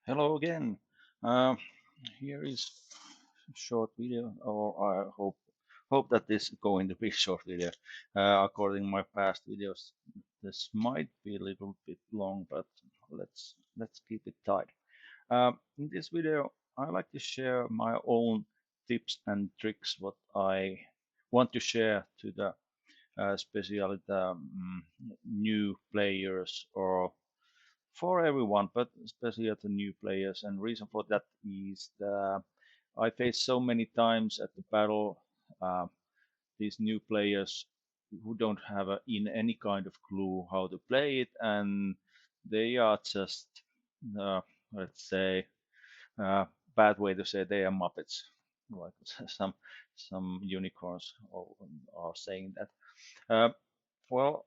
Hello again. Uh, Here is a short video, or I hope that this is going to be a short video. According to my past videos, this might be a little bit long, but let's keep it tight. In this video, I like to share my own tips and tricks what I want to share to the especially the new players or for everyone, but especially at the new players. And reason for that is that I face so many times at the battle these new players who don't have in any kind of clue how to play it, and they are just let's say uh, bad way to say they are muppets, like some unicorns are saying that. Uh, well,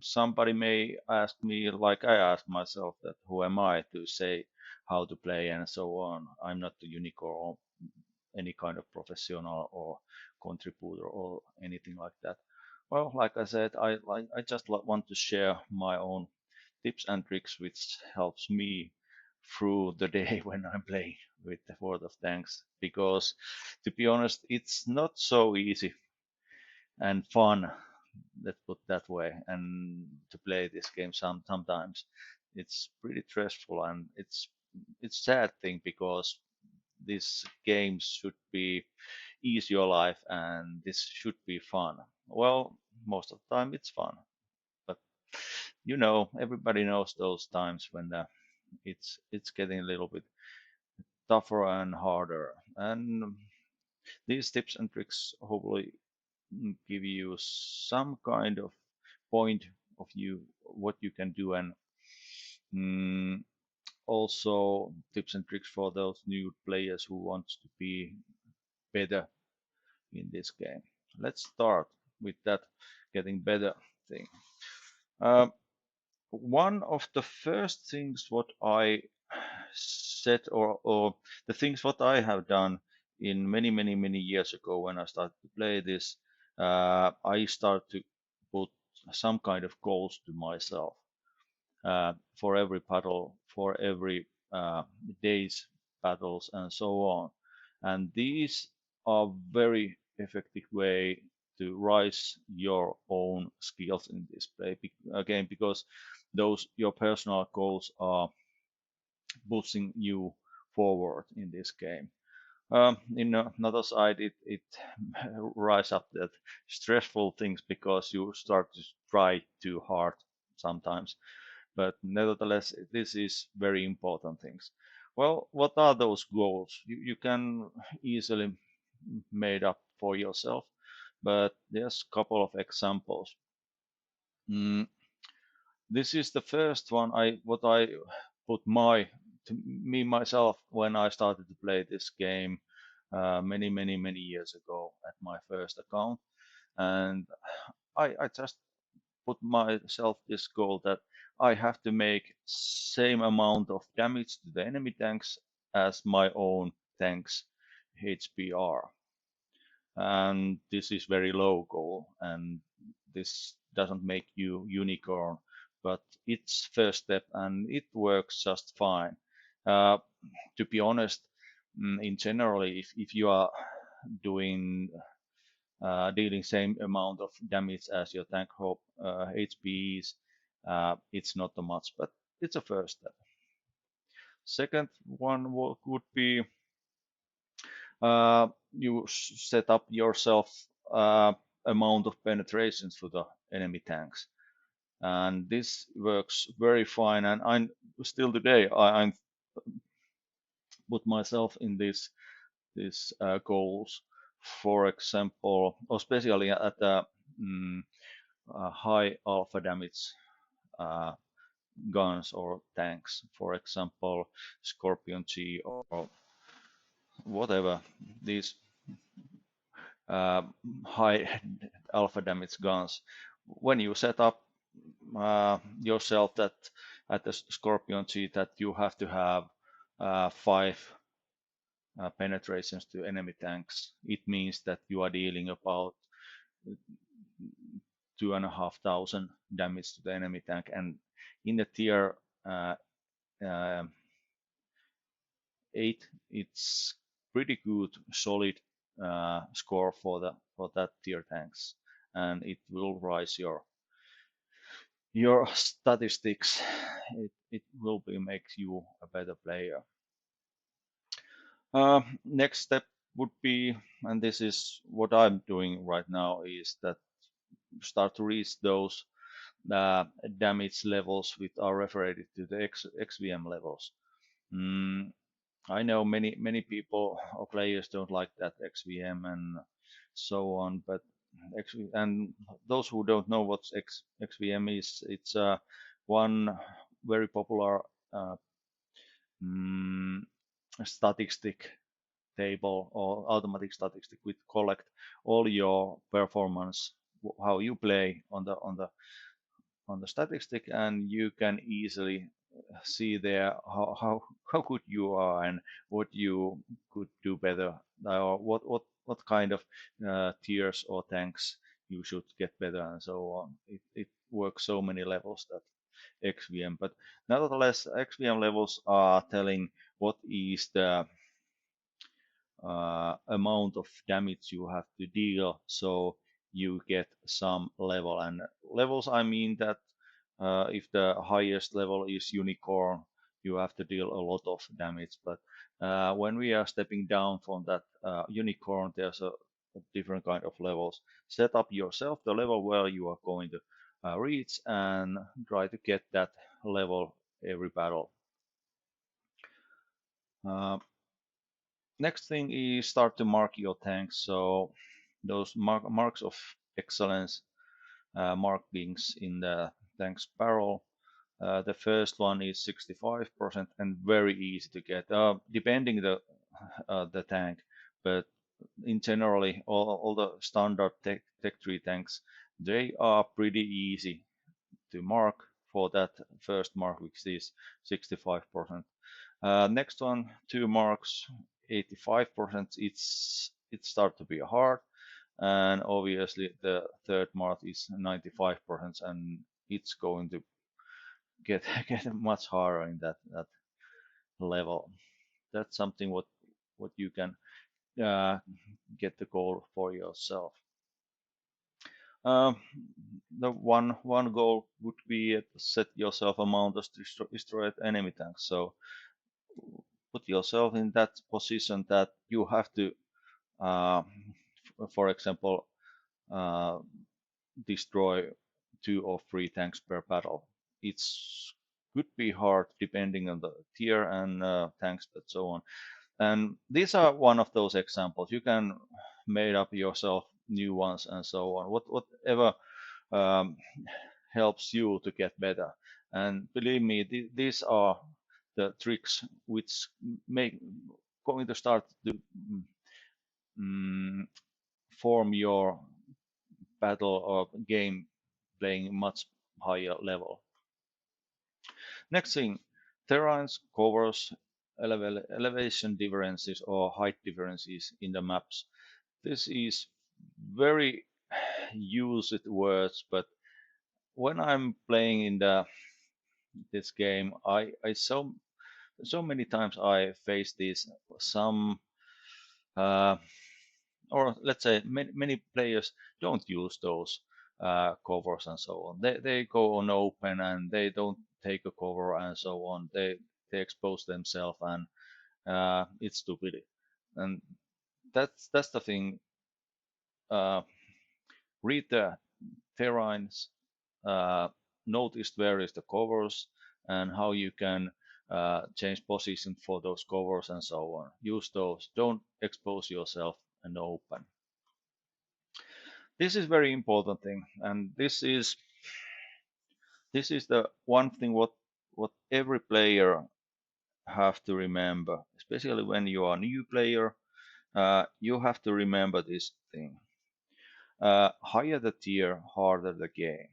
somebody may ask me, like I asked myself, that who am I to say how to play and so on. I'm not a unicorn or any kind of professional or contributor or anything like that. Well, like I said, I just want to share my own tips and tricks which helps me through the day when I'm playing with the World of Tanks, because to be honest, it's not so easy and fun, let's put that way, and to play this game sometimes it's pretty stressful, and it's sad thing because this game should be ease your life and this should be fun. Well, most of the time it's fun, but everybody knows those times when it's getting a little bit tougher and harder, and these tips and tricks hopefully give you some kind of point of view what you can do, and mm, also tips and tricks for those new players who wants to be better in this game. Let's start with that getting better thing. Uh, One of the first things what I said, or the things what I have done in many years ago when I started to play this, I started to put some kind of goals to myself for every battle, for every day's battles, and so on. And these are very effective way to rise your own skills in this play. Again, because those your personal goals are pushing you forward in this game. In another side, it rise up that stressful things because you start to try too hard sometimes, but nevertheless this is very important things. Well, what are those goals? You can easily made up for yourself, but there's a couple of examples. mm, this is the first one I put to me myself when I started to play this game many years ago at my first account, and I just put myself this goal that I have to make same amount of damage to the enemy tanks as my own tanks HPR. And this is very low goal, and this doesn't make you unicorn, but it's first step and it works just fine. Uh, to be honest, in generally, if you are doing dealing same amount of damage as your tank hope HPs, it's not too much, but it's a first step. Second one would be you set up yourself amount of penetrations to the enemy tanks, and this works very fine. And I'm still today I'm put myself in these goals. For example, especially at the mm, high alpha damage uh, guns or tanks, for example, Scorpion G or whatever, these uh, high alpha damage guns. When you set up yourself that at the Scorpion G that you have to have 5 penetrations to enemy tanks, it means that you are dealing about 2,500 damage to the enemy tank. And in the tier uh, 8, it's pretty good, solid score for the for that tier tanks, and it will rise your statistics. It will be makes you a better player. Next step would be, and this is what I'm doing right now, is that start to reach those damage levels which are referred to the XVM levels. Mm, I know many people or players don't like that XVM and so on, but and those who don't know what XVM is, it's one very popular uh, mm, statistic table or automatic statistic which collect all your performance, how you play on the statistic, and you can easily see there how good you are and what you could do better, or what kind of tiers or tanks you should get better and so on. It works so many levels, that XVM, but nevertheless XVM levels are telling what is the amount of damage you have to deal, so you get some level. And levels, I mean that if the highest level is unicorn, you have to deal a lot of damage. But when we are stepping down from that unicorn, there's a different kind of levels. Set up yourself the level where you are going to reach and try to get that level every battle. Uh, Next thing is start to mark your tanks. So those marks of excellence, markings in the tank's barrel. The first one is 65% and very easy to get, depending the tank, but in generally all the standard tech 3 tanks, they are pretty easy to mark for that first mark, which is 65%. Next one, 2 marks, 85%. It start to be hard, and obviously the third mark is 95%, and it's going to get get much harder in that level. That's something what you can uh, get the goal for yourself. Um, the one goal would be to set yourself a mount of destroyed enemy tanks. So put yourself in that position that you have to, uh, for example, uh, destroy 2 or 3 tanks per battle. It's could be hard depending on the tier and tanks, but so on. And these are one of those examples. You can make up yourself new ones and so on. Whatever um, helps you to get better. And believe me, these are the tricks which make going to start to mm, form your battle or game playing much higher level. Next thing, terrains, covers, elevation differences or height differences in the maps. This is very used words, but when I'm playing in this game, I so many times I face this. Some or let's say many players don't use those covers and so on. They go on open and they don't take a cover and so on. They expose themselves, and it's stupid. And that's the thing. Uh, Read the terrains, uh, notice where is the covers and how you can change position for those covers and so on. Use those. Don't expose yourself and open. This is very important thing, and this is the one thing what every player have to remember, especially when you are a new player. You have to remember this thing. Higher the tier, harder the game.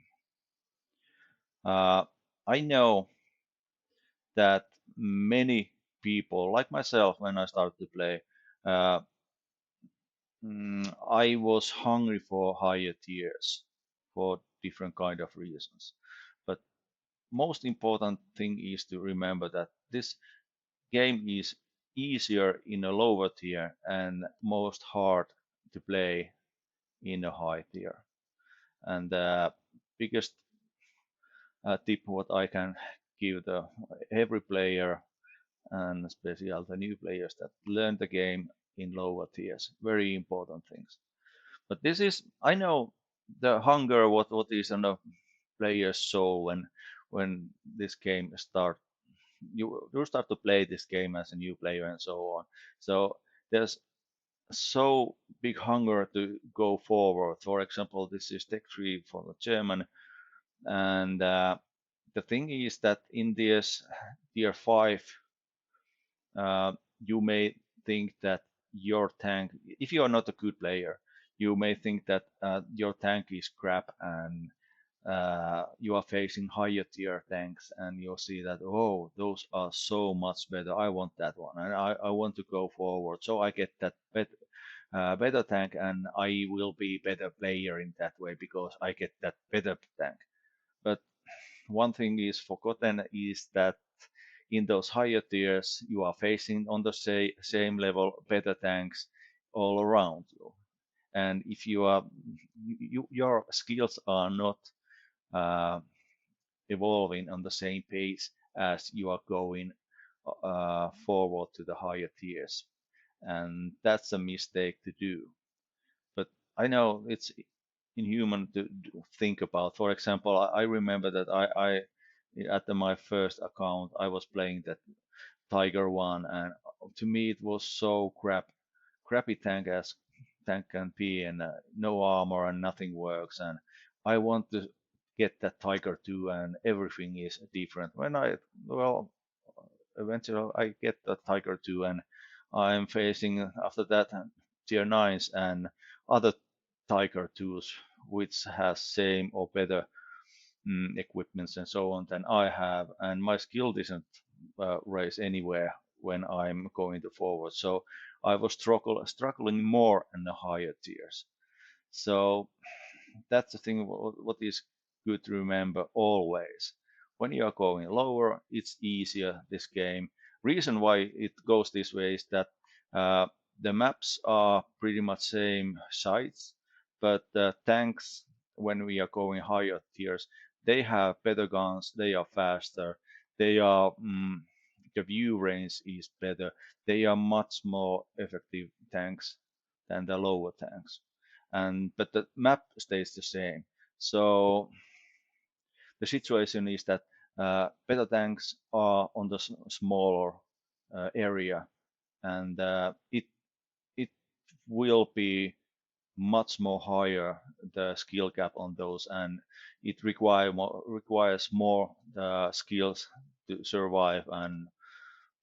I know that many people, like myself, when I started to play, uh, I was hungry for higher tiers for different kind of reasons. But most important thing is to remember that this game is easier in a lower tier and most hard to play in a high tier. And the biggest tip what I can give the every player, and especially the new players, that learn the game in lower tiers. Very important things. But this is, I know, the hunger what is on the player's soul when this game start. You start to play this game as a new player and so on. So there's so big hunger to go forward. For example, this is Tech 3 for the German, and the thing is that in this tier 5, uh, you may think that your tank, if you are not a good player, you may think that your tank is crap, and you are facing higher tier tanks, and you'll see that, oh, those are so much better. I want that one, and I want to go forward, so I get that better tank, and I will be better player in that way because I get that better tank. But one thing is forgotten is that in those higher tiers, you are facing on the same level better tanks all around you. And if your skills are not uh, evolving on the same pace as you are going forward to the higher tiers, and that's a mistake to do. But I know it's inhuman to think about. For example, I remember that I at my first account I was playing that Tiger One, and to me it was so crappy tank as tank can be, and no armor and nothing works. And I want to get that Tiger 2, and everything is different. When I well, eventually I get the Tiger 2, and I'm facing after that tier 9s and other Tiger 2s which has same or better equipments and so on than I have, and my skill doesn't raise anywhere when I'm going to forward. So I was struggling more in the higher tiers. So that's the thing what is good to remember always. When you are going lower, it's easier this game. Reason why it goes this way is that uh, the maps are pretty much same size, but the tanks, when we are going higher tiers, they have better guns, they are faster, they are the view range is better, they are much more effective tanks than the lower tanks, and but the map stays the same. So the situation is that better tanks are on the smaller area, and it will be much more higher the skill gap on those, and it requires more skills to survive and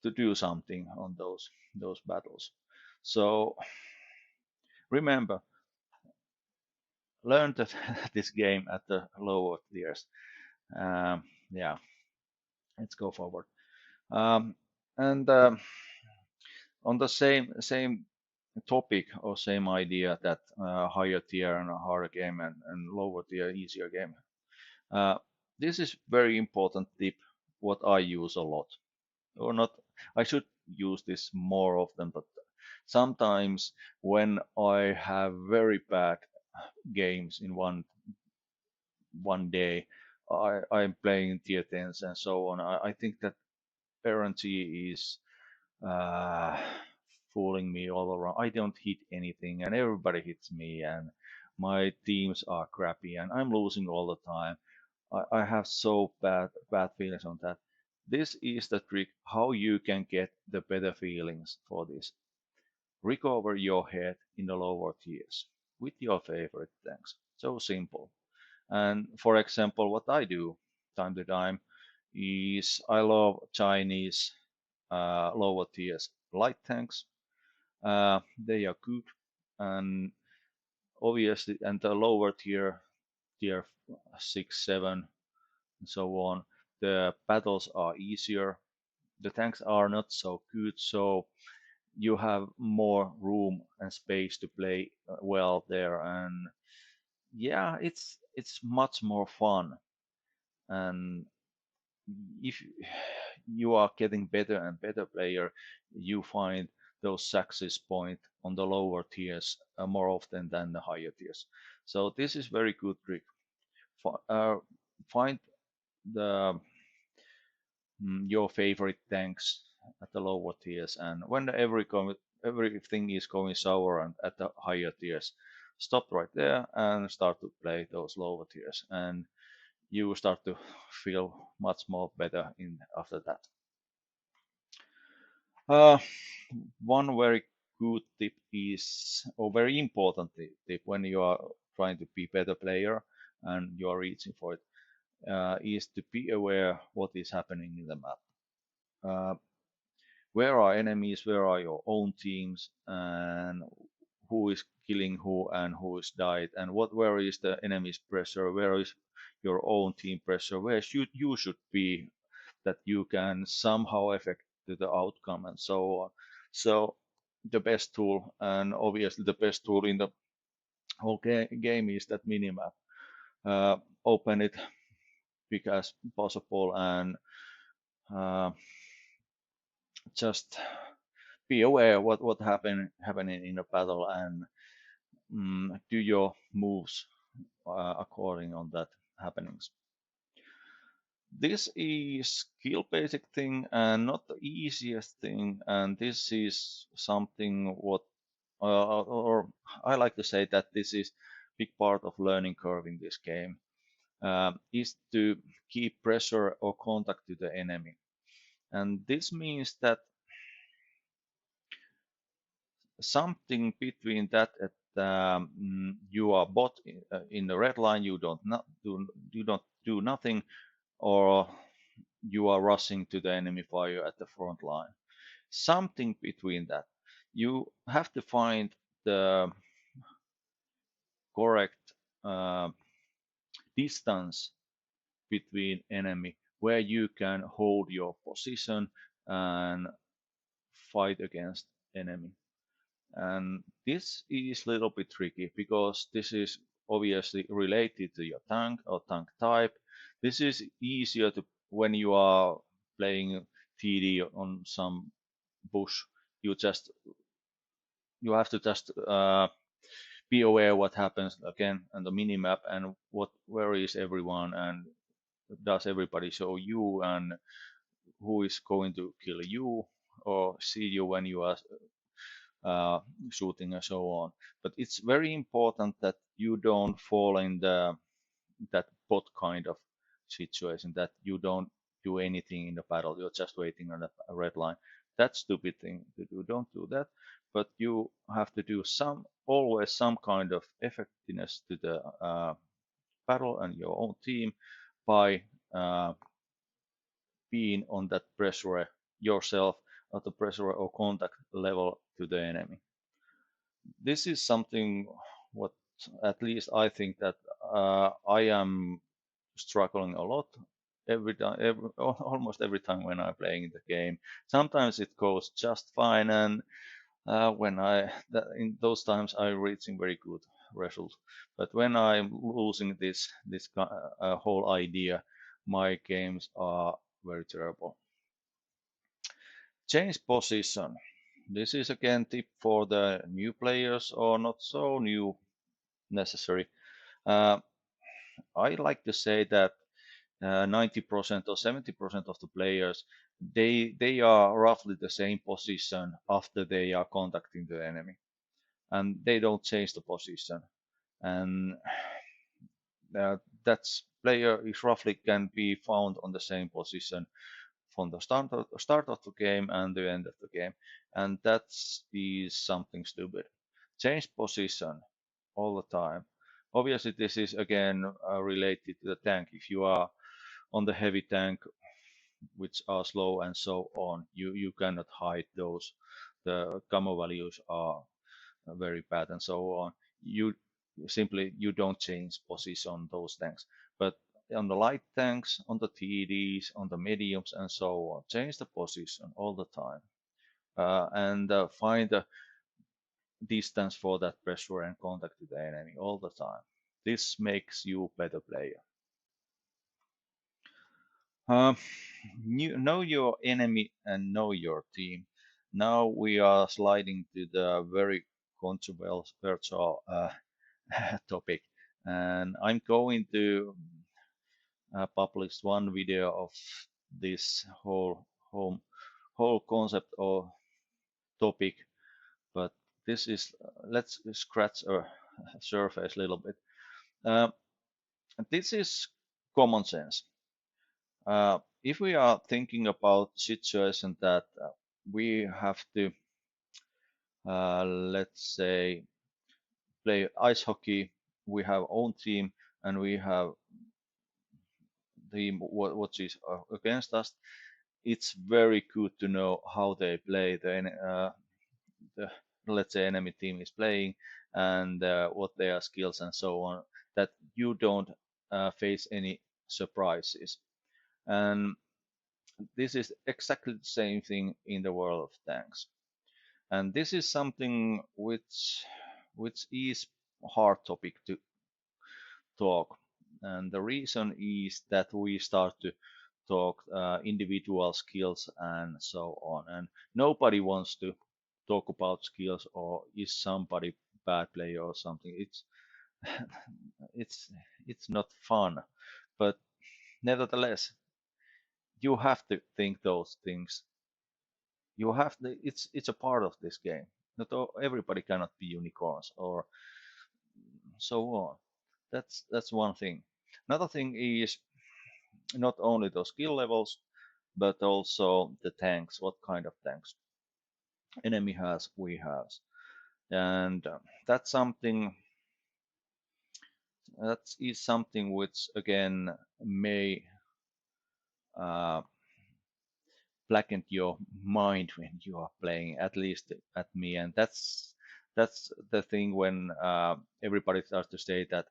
to do something on those battles. So remember, learn that this game at the lower tiers. Yeah, let's go forward. Um, and on the same topic or same idea that higher tier and a harder game, and lower tier easier game. Uh, this is very important tip what I use a lot, or not. I should use this more often, but sometimes when I have very bad games in one day, I'm playing tier 10s and so on. I think that RNG is uh, fooling me all around. I don't hit anything, and everybody hits me, and my teams are crappy, and I'm losing all the time. I have so bad feelings on that. This is the trick how you can get the better feelings for this. Recover your head in the lower tiers with your favorite tanks. So simple. And for example, what I do time to time is I love Chinese lower tiers light tanks. They are good, and obviously, and the lower tier 6, 7, and so on, the battles are easier. The tanks are not so good, so you have more room and space to play well there, and yeah, it's much more fun. And if you are getting better and better player, you find those success point on the lower tiers more often than the higher tiers. So this is very good trick. Find the your favorite tanks at the lower tiers, and when everything is going sour and at the higher tiers, stop right there and start to play those lower tiers, and you start to feel much more better in after that. Uh, One very good tip is, or very important tip when you are trying to be better player and you are reaching for it, is to be aware what is happening in the map. Uh, where are enemies? Where are your own teams? And who is killing who and who is died? And where is the enemy's pressure? Where is your own team pressure? Where should you should be that you can somehow affect the outcome and so on. So the best tool, and obviously the best tool in the whole game, is that minimap. Open it big as possible and uh, just be aware what happening in a battle, and do your moves according on that happenings. This is skill basic thing and not the easiest thing, and this is something what or I like to say that this is big part of learning curve in this game, is to keep pressure or contact to the enemy. And this means that something between that you are bot in the red line, you don't not do you don't do nothing, or you are rushing to the enemy fire at the front line. Something between that. You have to find the correct uh, distance between enemy where you can hold your position and fight against enemy. And this is a little bit tricky because this is obviously related to your tank or tank type. This is easier to when you are playing TD on some bush. You just you have to just be aware what happens again on the minimap, and what where is everyone, and does everybody show you, and who is going to kill you or see you when you are uh, shooting and so on. But it's very important that you don't fall in that bot kind of situation, that you don't do anything in the battle. You're just waiting on a red line. That's stupid thing to do. Don't do that. But you have to do always some kind of effectiveness to the battle and your own team by uh, being on that pressure yourself, at the pressure or contact level to the enemy. This is something what at least I think that I am struggling a lot every time, almost every time when I'm playing the game. Sometimes it goes just fine, and when in those times I'm reaching very good results. But when I'm losing this whole idea, my games are very terrible. Change position. This is again tip for the new players or not so new necessary. Uh, I like to say that 90% or 70% of the players, they are roughly the same position after they are contacting the enemy, and they don't change the position. And that player is roughly can be found on the same position from the start of the game and the end of the game, and that is something stupid. Change position all the time. Obviously, this is again related to the tank. If you are on the heavy tank, which are slow and so on, you cannot hide those. The gamma values are very bad and so on. You simply you don't change position on those tanks. But on the light tanks, on the TDs, on the mediums and so on, change the position all the time, and find a distance for that pressure and contact with the enemy all the time. This makes you better player. Uh, know your enemy and know your team. Now we are sliding to the very controversial topic, and I'm going to publish one video of this whole whole concept or topic. But this is let's scratch a surface a little bit. Uh, this is common sense. If we are thinking about situation that we have to, let's say, play ice hockey, we have own team, and we have team what is against us. It's very good to know how they play. The let's say enemy team is playing and what their skills and so on. That you don't face any surprises. And this is exactly the same thing in the world of tanks. And this is something which is hard topic to talk. And the reason is that we start to talk individual skills and so on. And nobody wants to talk about skills or is somebody bad player or something. It's it's not fun. But nevertheless, you have to think those things. You have to, it's a part of this game. Not everybody cannot be unicorns or so on. That's one thing. Another thing is not only those skill levels, but also the tanks. What kind of tanks enemy has, we have, and that's something that is something which again may uh, blacken your mind when you are playing. At least at me, and that's the thing when everybody starts to say that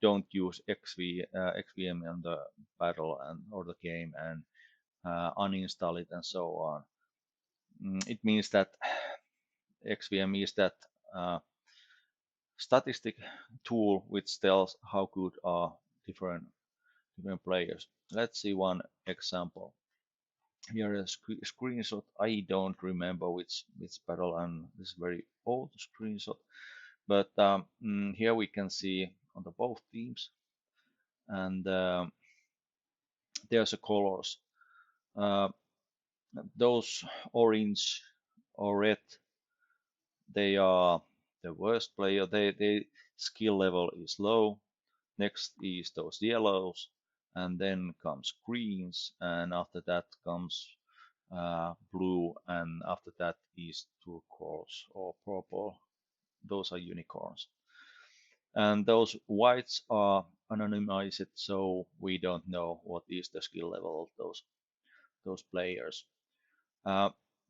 don't use XVM on the battle and or the game and uninstall it and so on. It means that XVM is that uh, statistic tool which tells how good are different players. Let's see one example. Here is a screenshot. I don't remember which battle, and this is very old screenshot. But here we can see on the both teams, and there's a colors. Uh, those orange or red, they are the worst player. They skill level is low. Next is those yellows, and then comes greens, and after that comes blue, and after that is turquoise or purple. Those are unicorns. And those whites are anonymized, so we don't know what is the skill level of those players. Uh,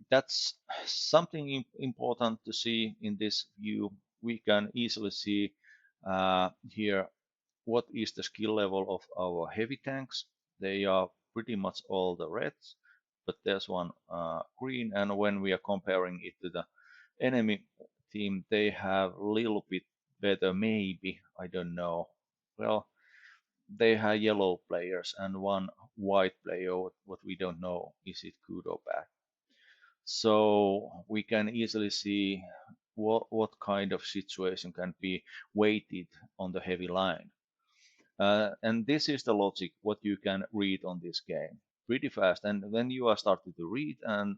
that's something important to see in this view. We can easily see here what is the skill level of our heavy tanks. They are pretty much all the reds, but there's one green, and when we are comparing it to the enemy team, they have a little bit better, maybe, I don't know. Well, they have yellow players and one white player, what we don't know, is it good or bad. So we can easily see what kind of situation can be weighted on the heavy line. And this is the logic what you can read on this game pretty fast. And when you are starting to read and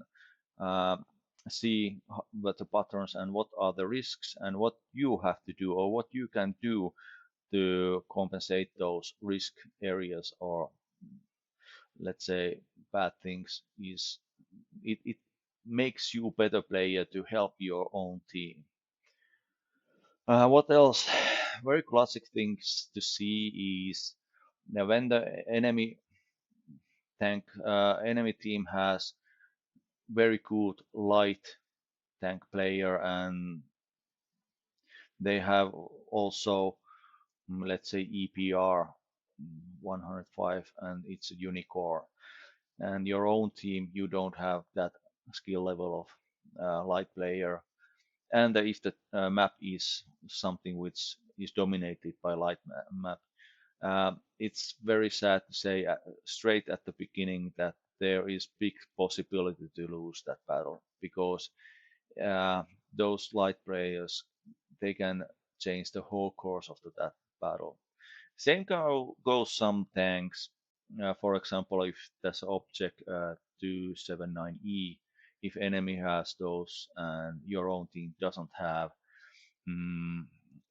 uh, see what the patterns and what are the risks and what you have to do or what you can do to compensate those risk areas or let's say bad things, is it makes you a better player to help your own team. What else? Very classic things to see is now when the enemy team has very good light tank player and they have also let's say EPR 105 and it's a unicorn, and your own team you don't have that skill level of light player, and if the map is something which is dominated by light map, It's very sad to say straight at the beginning that there is big possibility to lose that battle because uh, those light players they can change the whole course of that battle. Same goes some tanks. For example, if there's object 279E, if enemy has those and your own team doesn't have, mm,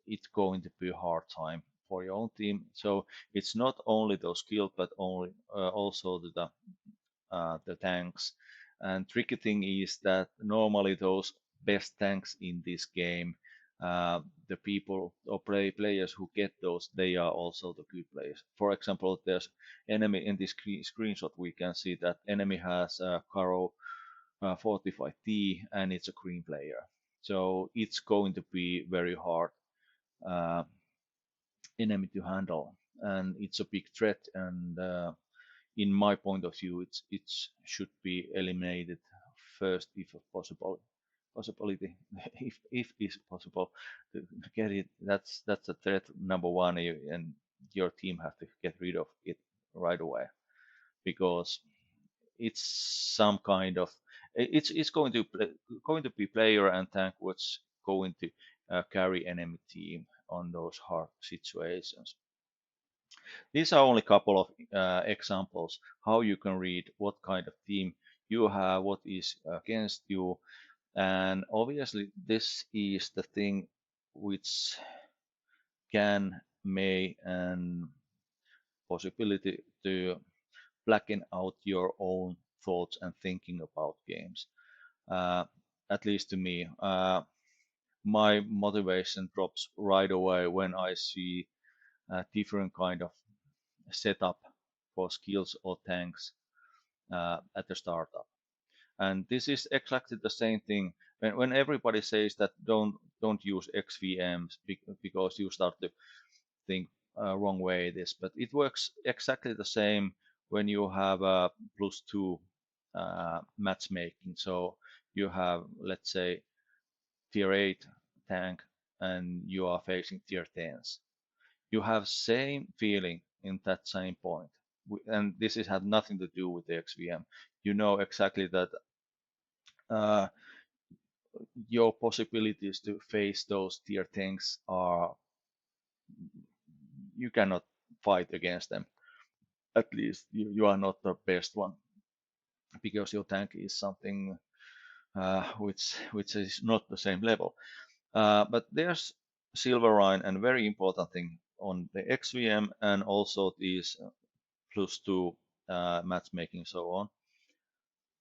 it's going to be a hard time for your own team. So it's not only those skills, but only also the tanks. And tricky thing is that normally those best tanks in this game, the people or players who get those, they are also the good players. For example, there's enemy in this screenshot. We can see that enemy has a Caro 45T and it's a green player. So it's going to be very hard uh, enemy to handle, and it's a big threat. And in my point of view, it should be eliminated first if possible. Possibility, if is possible to get it. That's a threat number one, and your team have to get rid of it right away because it's some kind of it's going to be player and tank what's going to carry enemy team on those hard situations. These are only a couple of examples how you can read what kind of team you have, what is against you, and obviously this is the thing which can, may, and possibility to blacken out your own thoughts and thinking about games. Uh, at least to me, my motivation drops right away when I see a different kind of setup for skills or tanks at the startup. And this is exactly the same thing when everybody says that don't use XVMs because you start to think wrong way this, but it works exactly the same when you have a +2 matchmaking. So you have, let's say, tier 8 tank and you are facing tier 10s. You have same feeling in that same point. And this has nothing to do with the XVM. You know exactly that uh, your possibilities to face those tier things are you cannot fight against them. At least you are not the best one because your tank is something which is not the same level. But there's silver line and very important thing on the XVM and also these +2 matchmaking so on.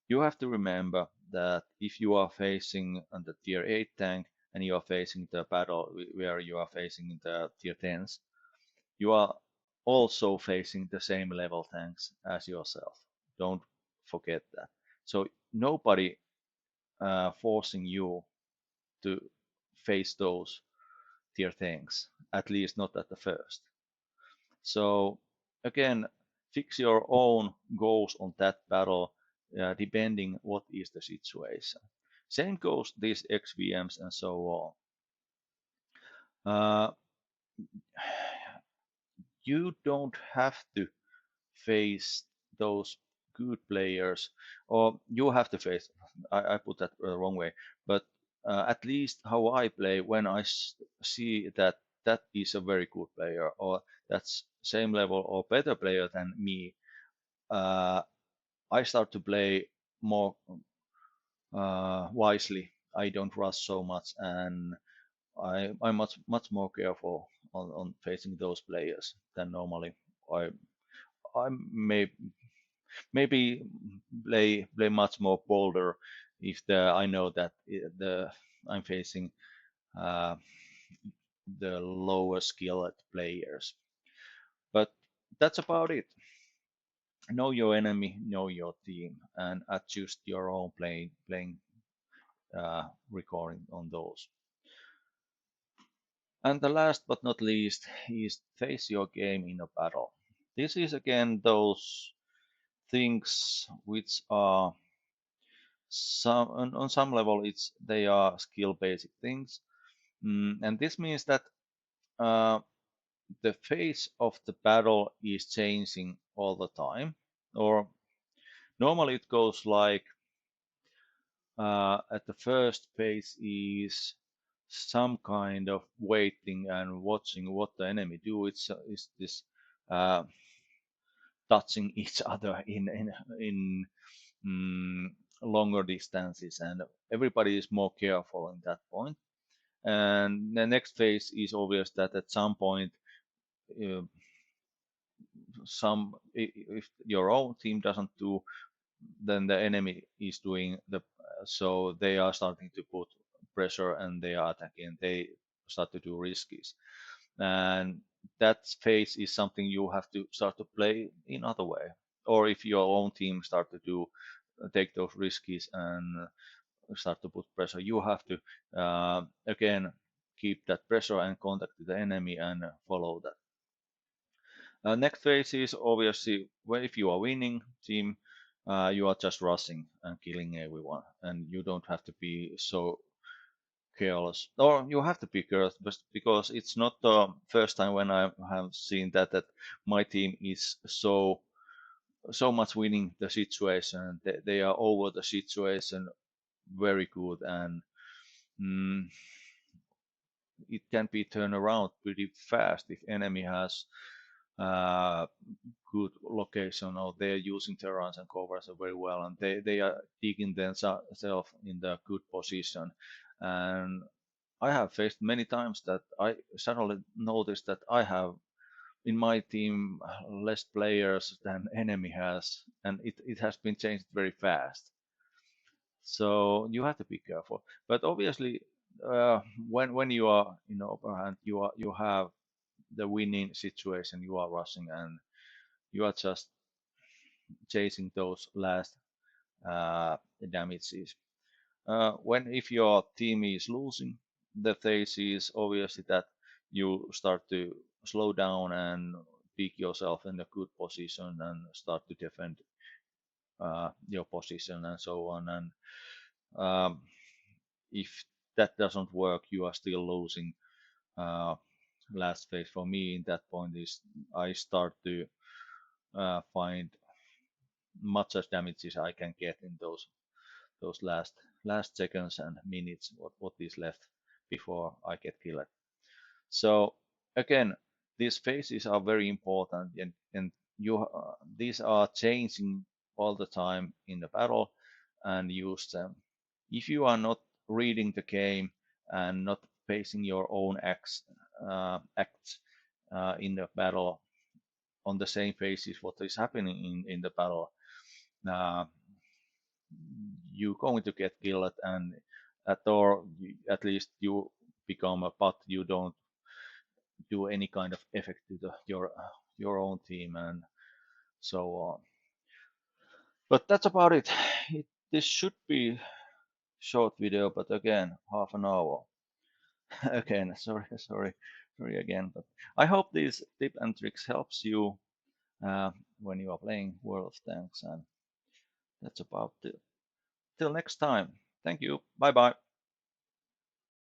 You have to remember that if you are facing the tier 8 tank and you are facing the battle where you are facing the tier 10s, you are also facing the same level tanks as yourself. Don't forget that. So nobody forcing you to face those tier tanks, at least not at the first. So again, fix your own goals on that battle, depending what is the situation. Same goes these XVMs and so on. You don't have to face those good players, or you have to face. I put that the wrong way, but at least how I play when I see that that is a very good player, or that's same level or better player than me, uh, I start to play more wisely. I don't rush so much, and I'm much more careful on facing those players than normally. I I maybe play much more bolder if I know that the I'm facing uh, the lower skilled players. But that's about it. Know your enemy, know your team, and adjust your own playing recording on those. And the last but not least is face your game in a battle. This is again those things which are some on some level it's they are skill basic things, and this means that uh, the phase of the battle is changing all the time, or normally it goes like at the first phase is some kind of waiting and watching what the enemy do. It's this uh, touching each other in mm, longer distances, and everybody is more careful in that point. And the next phase is obvious that at some point, uh, if your own team doesn't do, then the enemy is doing so they are starting to put pressure and they are attacking. They start to do riskies, and that phase is something you have to start to play in other way. Or if your own team start to do take those riskies and start to put pressure, you have to again keep that pressure and contact with the enemy and follow that. Next phase is obviously when if you are winning team, you are just rushing and killing everyone, and you don't have to be so careless. Or you have to be careless, but because it's not the first time when I have seen that my team is so much winning the situation. They are over the situation very good, and mm, it can be turned around pretty fast if enemy has uh, good location, or they're using terrains and covers very well, and they are digging themselves in the good position. And I have faced many times that I suddenly noticed that I have in my team less players than enemy has, and it has been changed very fast. So you have to be careful. But obviously, when you are in the upper hand, you have the winning situation. You are rushing and you are just chasing those last damages. When if your team is losing, the phase is obviously that you start to slow down and pick yourself in a good position and start to defend your position and so on. And um, if that doesn't work, you are still losing. Uh, Last phase for me in that point is I start to find much as damage as I can get in those last seconds and minutes what is left before I get killed. So again, these phases are very important, and these are changing all the time in the battle, and use them. If you are not reading the game and not facing your own acts in the battle on the same phases what is happening in the battle, uh, you're going to get killed, and at least you become a bot. You don't do any kind of effect to your own team and so on. But that's about it. This should be short video, but again, half an hour. Again, sorry again. But I hope this tip and tricks helps you when you are playing World of Tanks, and that's about it. Till next time. Thank you. Bye bye.